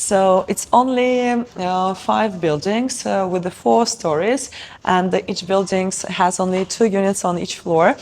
So it's only 5 buildings with the 4 stories, and each building has only 2 units on each floor.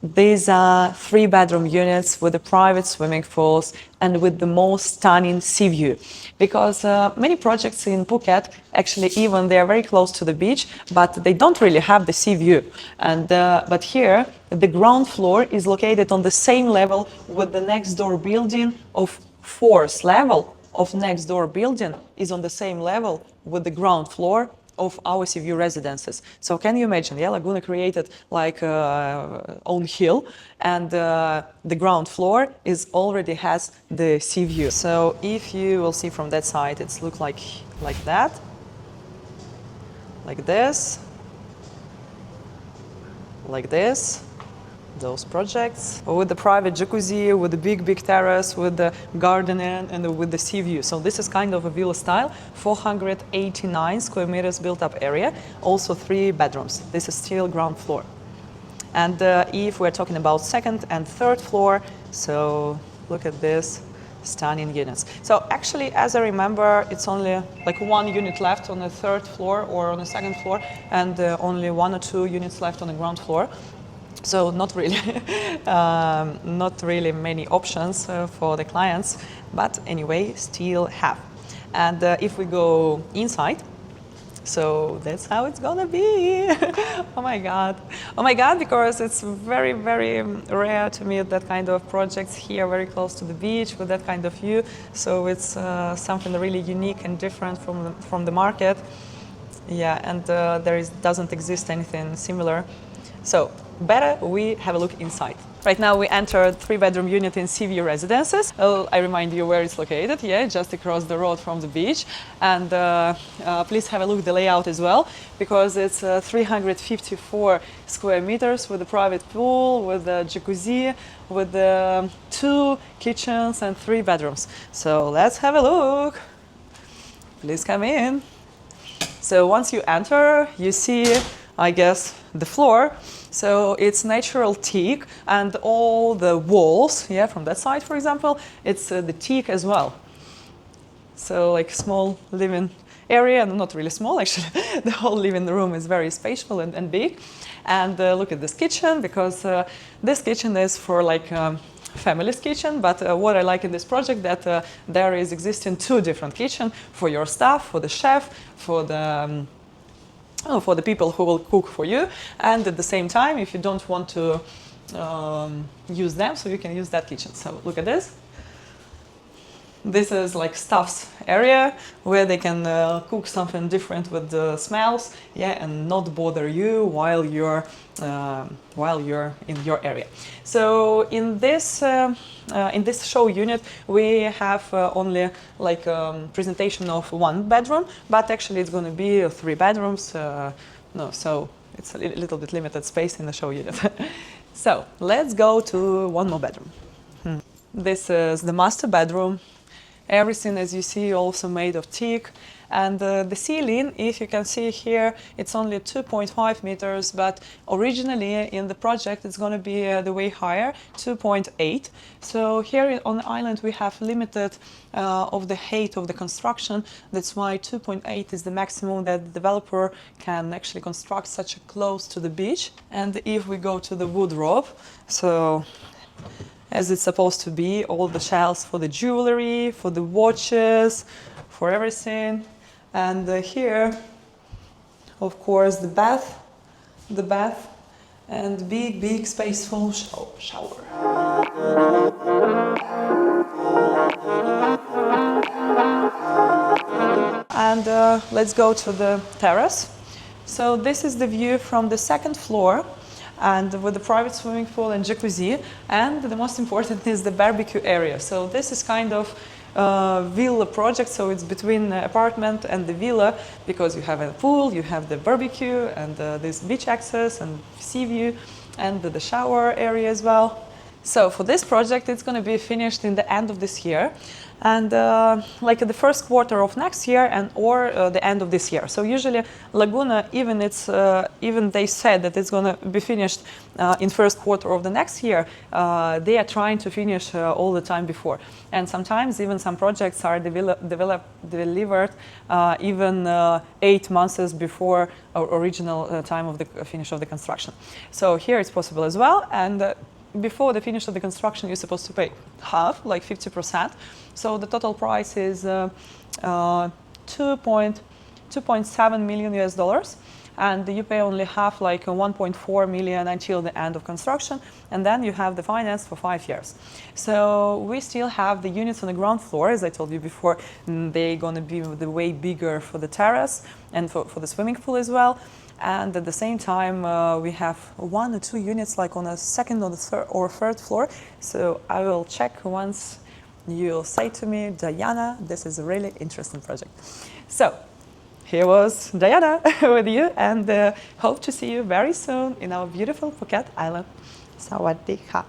These are 3-bedroom units with the private swimming pools and with the most stunning sea view. Because many projects in Phuket, actually even they are very close to the beach, but they don't really have the sea view. And but here, the ground floor is located on the same level with the next door building of 4th level of next door building is on the same level with the ground floor of our sea view residences. So can you imagine, yeah, Laguna created like own hill, and the ground floor is already has the sea view. So if you will see from that side, it's look like that, like this, like this. Those projects with the private jacuzzi, with the big terrace, with the garden and with the sea view. So this is kind of a villa style, 489 square meters built up area, also 3 bedrooms. This is still ground floor. And if we're talking about 2nd and 3rd floor, so look at this stunning units. So actually, as I remember, it's only like 1 unit left on the 3rd floor or on the 2nd floor, and only 1 or 2 units left on the ground floor. So not really, not really many options for the clients, but anyway, still have. And if we go inside, so that's how it's gonna be. Oh my God, because it's very rare to meet that kind of projects here, very close to the beach with that kind of view. So it's something really unique and different from the market. Yeah, and doesn't exist anything similar. So better we have a look inside. Right now we entered 3-bedroom unit in Sea View Residences. I remind you where it's located, yeah, just across the road from the beach. And please have a look at the layout as well, because it's 354 square meters with a private pool, with a jacuzzi, with 2 kitchens and 3 bedrooms. So let's have a look. Please come in. So once you enter, you see, I guess, the floor. So it's natural teak, and all the walls, yeah, from that side, for example, it's the teak as well. So like small living area, and not really small actually. The whole living room is very spacious and big. And look at this kitchen, because this kitchen is for like family's kitchen, but what I like in this project that there is existing 2 different kitchens for your staff, for the chef, for the people who will cook for you, and at the same time, if you don't want to use them, so you can use that kitchen. So look at this. This is like staff's area where they can cook something different with the smells, yeah, and not bother you while you're in your area. So in this show unit, we have only like presentation of 1 bedroom, but actually it's going to be 3 bedrooms. No, so it's a little bit limited space in the show unit. So let's go to 1 more bedroom. This is the master bedroom. Everything, as you see, also made of teak. And the ceiling, if you can see here, it's only 2.5 meters, but originally in the project it's going to be the way higher, 2.8. So here on the island we have limited of the height of the construction. That's why 2.8 is the maximum that the developer can actually construct such a close to the beach. And if we go to the wardrobe, so as it's supposed to be, all the shelves for the jewelry, for the watches, for everything. And here, of course, the bath, and big spaceful shower. And let's go to the terrace. So this is the view from the 2nd floor, and with the private swimming pool and jacuzzi, and the most important is the barbecue area. So this is kind of villa project, so it's between the apartment and the villa, because you have a pool, you have the barbecue, and this beach access and sea view, and the shower area as well. So for this project, it's going to be finished in the end of this year, and like the first quarter of next year, and or the end of this year. So usually Laguna, even they said that it's going to be finished in first quarter of the next year, they are trying to finish all the time before. And sometimes even some projects are delivered even 8 months before original time of the finish of the construction. So here it's possible as well. And before the finish of the construction, you're supposed to pay half, like 50%. So the total price is 2.7 million US dollars. And you pay only half, like 1.4 million until the end of construction. And then you have the finance for 5 years. So we still have the units on the ground floor. As I told you before, they're going to be the way bigger for the terrace and for the swimming pool as well. And at the same time, we have 1 or 2 units like on a second or third floor. So I will check once you'll say to me, Diana, this is a really interesting project. So here was Diana with you, and hope to see you very soon in our beautiful Phuket Island. Sawadee ka.